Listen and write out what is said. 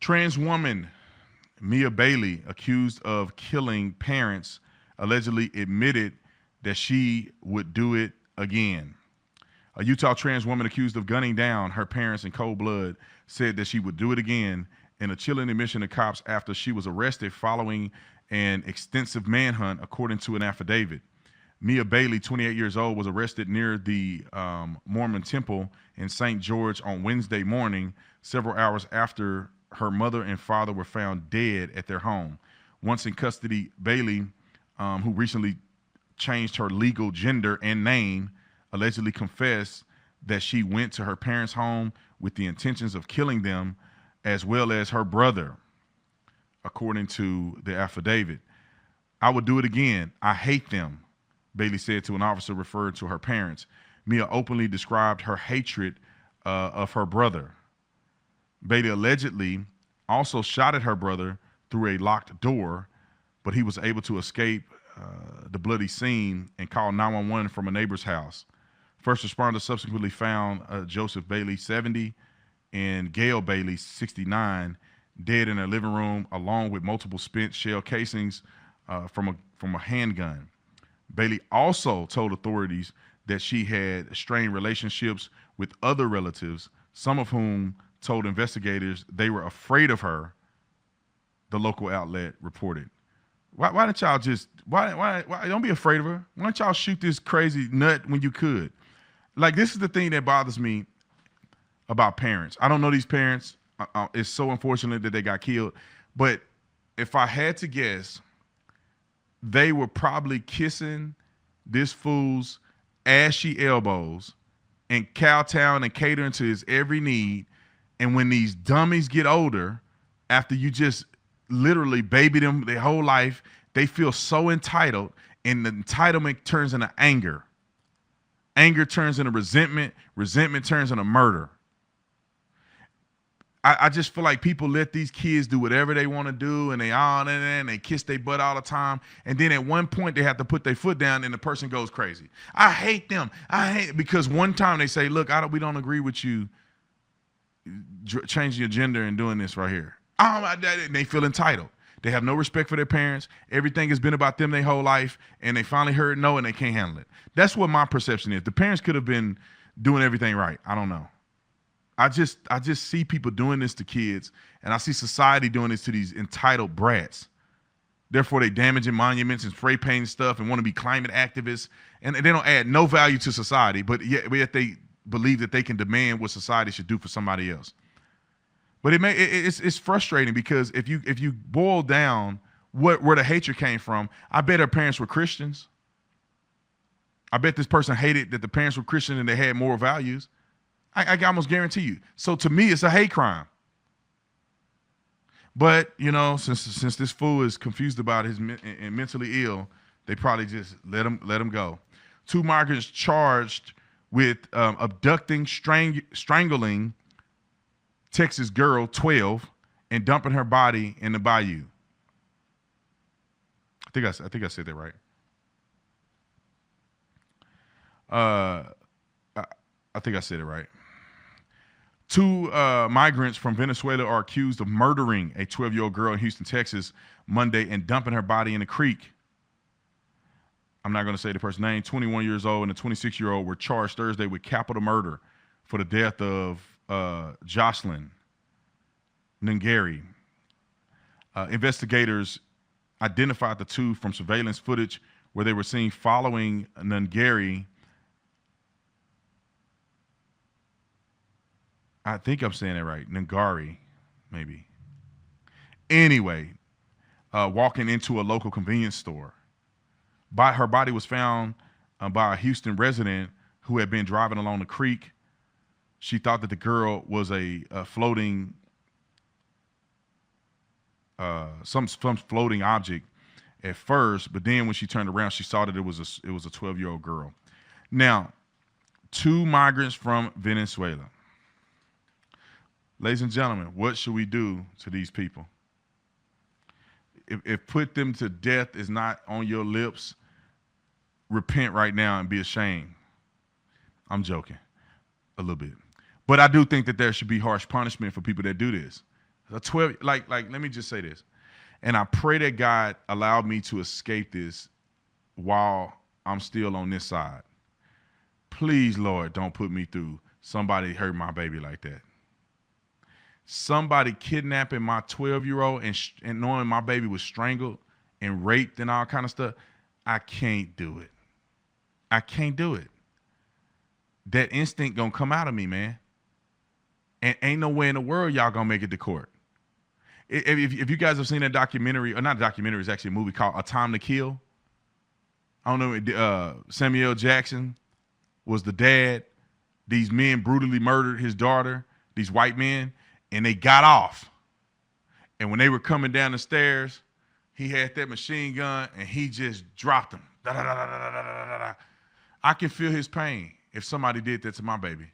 Trans woman Mia Bailey, accused of killing parents, allegedly admitted that she would do it again. A Utah trans woman accused of gunning down her parents in cold blood said that she would do it again in a chilling admission to cops after she was arrested following an extensive manhunt, according to an affidavit. Mia Bailey, 28 years old, was arrested near the Mormon temple in St. George on Wednesday morning, several hours after her mother and father were found dead at their home. Once in custody, Bailey, who recently changed her legal gender and name, allegedly confessed that she went to her parents' home with the intentions of killing them, as well as her brother, according to the affidavit. I would do it again. I hate them, Bailey said to an officer referred to her parents. Mia openly described her hatred of her brother. Bailey allegedly also shot at her brother through a locked door, but he was able to escape the bloody scene and call 911 from a neighbor's house. First responders subsequently found Joseph Bailey, 70, and Gail Bailey, 69, dead in their living room, along with multiple spent shell casings from a handgun. Bailey also told authorities that she had strained relationships with other relatives, some of whom told investigators they were afraid of her, the local outlet reported. Why didn't y'all just, why don't be afraid of her? Why don't y'all shoot this crazy nut when you could? Like, this is the thing that bothers me about parents. I don't know these parents. It's so unfortunate that they got killed. But if I had to guess, they were probably kissing this fool's ashy elbows and kowtowing and catering to his every need. And when these dummies get older, after you just literally baby them their whole life, they feel so entitled, and the entitlement turns into anger. Anger turns into resentment. Resentment turns into murder. I just feel like people let these kids do whatever they want to do, and they kiss their butt all the time. And then at one point they have to put their foot down, and the person goes crazy. I hate them. Because one time they say, "Look, we don't agree with you changing your gender and doing this right here." And they feel entitled. They have no respect for their parents. Everything has been about them their whole life, and they finally heard no, and they can't handle it. That's what my perception is. The parents could have been doing everything right. I don't know. I just see people doing this to kids, and I see society doing this to these entitled brats. Therefore, they damaging monuments and spray painting stuff and want to be climate activists, and they don't add no value to society, but yet they believe that they can demand what society should do for somebody else. But it's frustrating, because if you boil down where the hatred came from, I bet her parents were Christians. I bet this person hated that the parents were Christian and they had moral values. I almost guarantee you. So to me, it's a hate crime. But, since this fool is confused about his and mentally ill, they probably just let him go. 2 migrants charged with abducting, strangling Texas girl, 12, and dumping her body in the bayou. I think I said that right. I think I said it right. 2 migrants from Venezuela are accused of murdering a 12-year-old girl in Houston, Texas, Monday, and dumping her body in a creek. I'm not going to say the person's name. 21 years old and a 26-year-old were charged Thursday with capital murder for the death of Jocelyn Nungari. Investigators identified the 2 from surveillance footage where they were seen following Nungari. I think I'm saying it right. Nungari, maybe. Anyway, walking into a local convenience store. Her body was found by a Houston resident who had been driving along the creek. She thought that the girl was a floating, some floating object at first, but then when she turned around, she saw that it was a 12-year-old girl. Now, 2 migrants from Venezuela. Ladies and gentlemen, what should we do to these people? If put them to death is not on your lips, repent right now and be ashamed. I'm joking a little bit. But I do think that there should be harsh punishment for people that do this. A 12, let me just say this. And I pray that God allowed me to escape this while I'm still on this side. Please, Lord, don't put me through somebody hurt my baby like that. Somebody kidnapping my 12-year-old and knowing my baby was strangled and raped and all kind of stuff. I can't do it. I can't do it. That instinct gonna come out of me, man. And ain't no way in the world y'all gonna make it to court. If you guys have seen that documentary, or not a documentary, it's actually a movie called A Time to Kill. I don't know, Samuel Jackson was the dad. These men brutally murdered his daughter, these white men, and they got off. And when they were coming down the stairs, he had that machine gun and he just dropped them. Da, da, da, da, da, da, da, da. I can feel his pain if somebody did that to my baby.